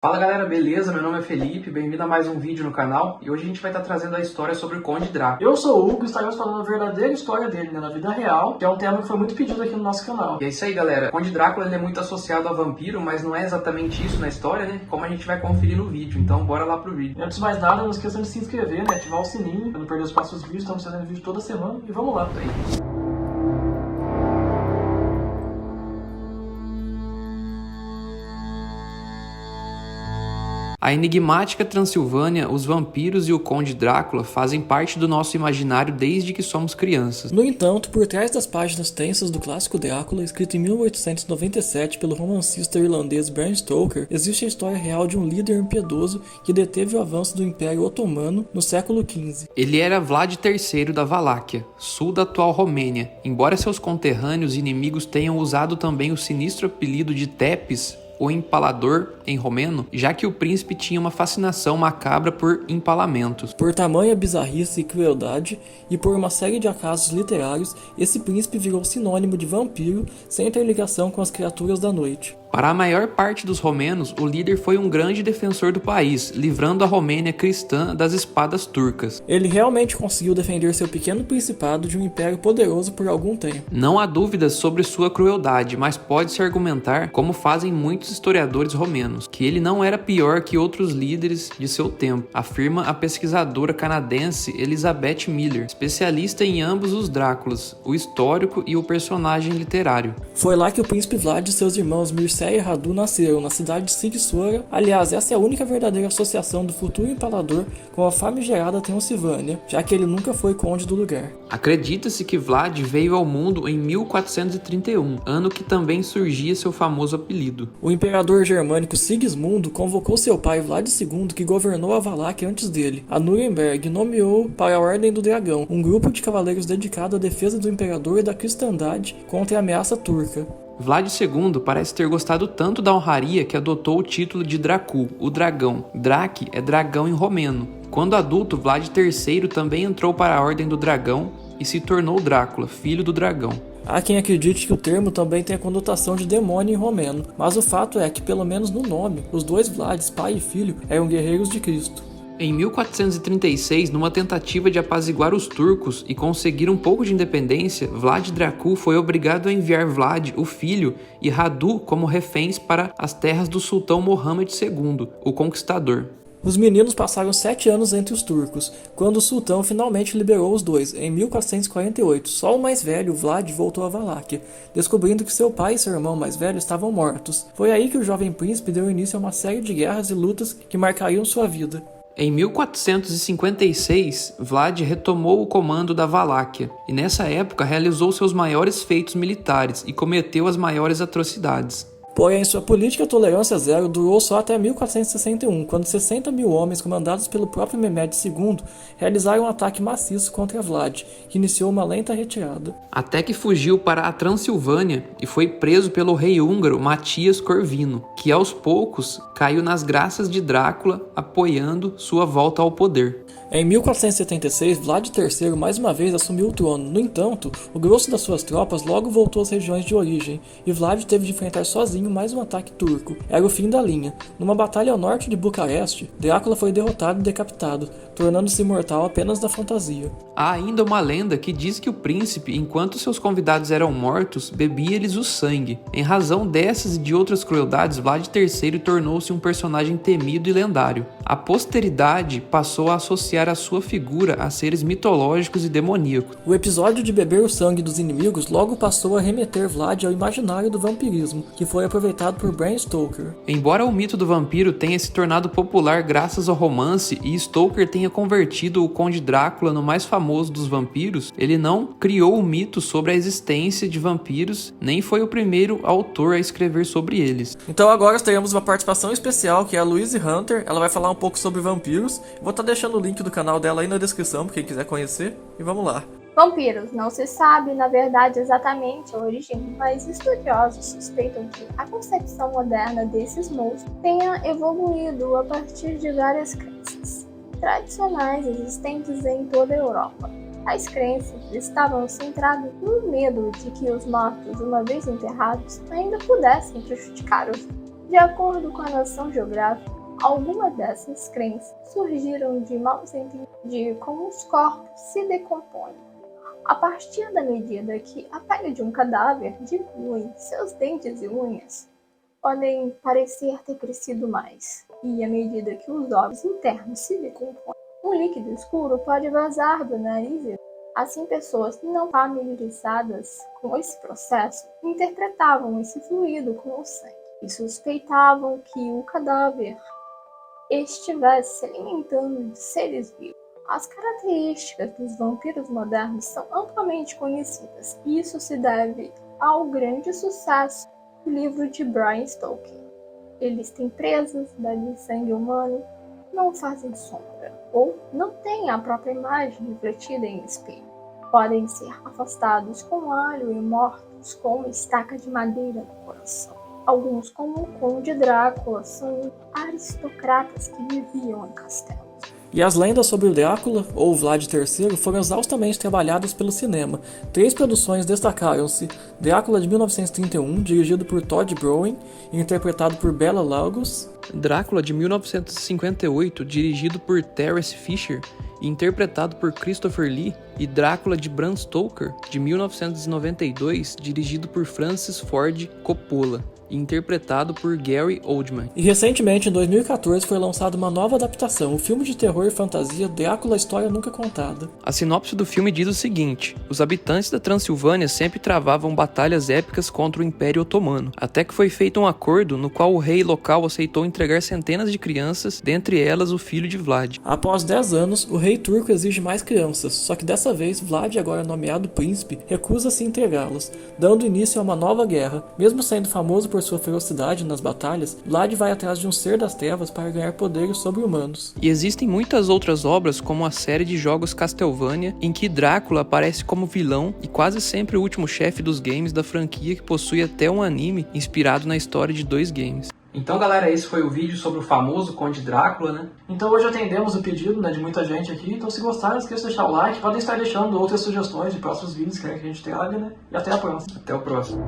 Fala galera, beleza? Meu nome é Felipe, bem-vindo a mais um vídeo no canal e hoje a gente vai estar trazendo a história sobre o Conde Drácula. Eu sou o Hugo e estaremos falando a verdadeira história dele, na vida real, que é um tema que foi muito pedido aqui no nosso canal. E é isso aí galera, o Conde Drácula ele é muito associado a vampiro, mas não é exatamente isso na história, né? Como a gente vai conferir no vídeo, então bora lá pro vídeo. E antes de mais nada, não esqueçam de se inscrever, né? Ativar o sininho para não perder os próximos vídeos, estamos fazendo vídeo toda semana e vamos lá. A enigmática Transilvânia, os vampiros e o Conde Drácula fazem parte do nosso imaginário desde que somos crianças. No entanto, por trás das páginas tensas do clássico Drácula, escrito em 1897 pelo romancista irlandês Bram Stoker, existe a história real de um líder impiedoso que deteve o avanço do Império Otomano no século XV. Ele era Vlad III da Valáquia, sul da atual Romênia. Embora seus conterrâneos e inimigos tenham usado também o sinistro apelido de Tepes, o empalador em romeno, já que o príncipe tinha uma fascinação macabra por empalamentos. Por tamanha bizarrice e crueldade, e por uma série de acasos literários, esse príncipe virou sinônimo de vampiro sem ter ligação com as criaturas da noite. Para a maior parte dos romenos, o líder foi um grande defensor do país, livrando a Romênia cristã das espadas turcas. Ele realmente conseguiu defender seu pequeno principado de um império poderoso por algum tempo. Não há dúvidas sobre sua crueldade, mas pode-se argumentar, como fazem muitos historiadores romenos, que ele não era pior que outros líderes de seu tempo, afirma a pesquisadora canadense Elizabeth Miller, especialista em ambos os Dráculas, o histórico e o personagem literário. Foi lá que o príncipe Vlad e seus irmãos Mircea e Radu nasceram, na cidade de Sigissora. Aliás, essa é a única verdadeira associação do futuro empalador com a famigerada Transilvânia, já que ele nunca foi conde do lugar. Acredita-se que Vlad veio ao mundo em 1431, ano que também surgia seu famoso apelido. O imperador germânico Sigismundo convocou seu pai Vlad II, que governou a Valáquia antes dele, a Nuremberg, e nomeou para a Ordem do Dragão, um grupo de cavaleiros dedicado à defesa do imperador e da cristandade contra a ameaça turca. Vlad II parece ter gostado tanto da honraria que adotou o título de Dracul, o dragão. Drac é dragão em romeno. Quando adulto, Vlad III também entrou para a Ordem do Dragão e se tornou Drácula, filho do dragão. Há quem acredite que o termo também tem a conotação de demônio em romeno, mas o fato é que, pelo menos no nome, os dois Vlads, pai e filho, eram guerreiros de Cristo. Em 1436, numa tentativa de apaziguar os turcos e conseguir um pouco de independência, Vlad Dracul foi obrigado a enviar Vlad, o filho, e Radu como reféns para as terras do sultão Mohammed II, o Conquistador. Os meninos passaram 7 anos entre os turcos, quando o sultão finalmente liberou os dois, em 1448. Só o mais velho, Vlad, voltou à Valáquia, descobrindo que seu pai e seu irmão mais velho estavam mortos. Foi aí que o jovem príncipe deu início a uma série de guerras e lutas que marcariam sua vida. Em 1456, Vlad retomou o comando da Valáquia, e nessa época realizou seus maiores feitos militares e cometeu as maiores atrocidades. Porém, sua política tolerância zero durou só até 1461, quando 60 mil homens comandados pelo próprio Mehmed II realizaram um ataque maciço contra Vlad, que iniciou uma lenta retirada. Até que fugiu para a Transilvânia e foi preso pelo rei húngaro Matias Corvino, que aos poucos caiu nas graças de Drácula, apoiando sua volta ao poder. Em 1476, Vlad III mais uma vez assumiu o trono. No entanto, o grosso das suas tropas logo voltou às regiões de origem, e Vlad teve de enfrentar sozinho mais um ataque turco. Era o fim da linha. Numa batalha ao norte de Bucareste, Drácula foi derrotado e decapitado, tornando-se imortal apenas na fantasia. Há ainda uma lenda que diz que o príncipe, enquanto seus convidados eram mortos, bebia-lhes o sangue. Em razão dessas e de outras crueldades, Vlad III tornou-se um personagem temido e lendário. A posteridade passou a associar a sua figura a seres mitológicos e demoníacos. O episódio de beber o sangue dos inimigos logo passou a remeter Vlad ao imaginário do vampirismo, que foi aproveitado por Bram Stoker. Embora o mito do vampiro tenha se tornado popular graças ao romance e Stoker tenha convertido o Conde Drácula no mais famoso dos vampiros, ele não criou o mito sobre a existência de vampiros, nem foi o primeiro autor a escrever sobre eles. Então agora teremos uma participação especial, que é a Louise Hunter. Ela vai falar um pouco sobre vampiros. Vou estar deixando o link do canal dela aí na descrição, para quem quiser conhecer. E vamos lá. Vampiros. Não se sabe, na verdade, exatamente a origem, mas estudiosos suspeitam que a concepção moderna desses monstros tenha evoluído a partir de várias crenças tradicionais existentes em toda a Europa. As crenças estavam centradas no medo de que os mortos, uma vez enterrados, ainda pudessem prejudicar os vivos. De acordo com a noção geográfica, algumas dessas crenças surgiram de maus entendidos de como os corpos se decompõem. A partir da medida que a pele de um cadáver diminui, seus dentes e unhas podem parecer ter crescido mais, e à medida que os órgãos internos se decompõem, um líquido escuro pode vazar do nariz. Assim, pessoas não familiarizadas com esse processo interpretavam esse fluido como sangue e suspeitavam que o cadáver estivesse se alimentando de seres vivos. As características dos vampiros modernos são amplamente conhecidas, e isso se deve ao grande sucesso do livro de Bram Stoker. Eles têm presas, bebem sangue humano, não fazem sombra, ou não têm a própria imagem refletida em espelho. Podem ser afastados com alho e mortos com uma estaca de madeira no coração. Alguns, como o Conde Drácula, são aristocratas que viviam em castelos. E as lendas sobre o Drácula, ou Vlad III, foram exaustamente trabalhadas pelo cinema. 3 produções destacaram-se: Drácula de 1931, dirigido por Todd Browning e interpretado por Bela Lugosi; Drácula de 1958, dirigido por Terence Fisher e interpretado por Christopher Lee; e Drácula de Bram Stoker, de 1992, dirigido por Francis Ford Coppola e interpretado por Gary Oldman. E recentemente, em 2014, foi lançada uma nova adaptação, o filme de terror e fantasia Drácula, História Nunca Contada. A sinopse do filme diz o seguinte: os habitantes da Transilvânia sempre travavam batalhas épicas contra o Império Otomano, até que foi feito um acordo no qual o rei local aceitou entregar centenas de crianças, dentre elas o filho de Vlad. Após 10 anos, o rei turco exige mais crianças, só que dessa vez Vlad, agora nomeado príncipe, recusa-se a entregá-las, dando início a uma nova guerra. Mesmo sendo famoso por sua ferocidade nas batalhas, Vlad vai atrás de um ser das trevas para ganhar poderes sobre-humanos. E existem muitas outras obras, como a série de jogos Castlevania, em que Drácula aparece como vilão e quase sempre o último chefe dos games da franquia, que possui até um anime inspirado na história de 2 games. Então, galera, esse foi o vídeo sobre o famoso Conde Drácula, né? Então hoje atendemos o pedido, de muita gente aqui, então se gostaram, não esqueça de deixar o like, podem estar deixando outras sugestões de próximos vídeos que a gente traga, E até a próxima. Até o próximo.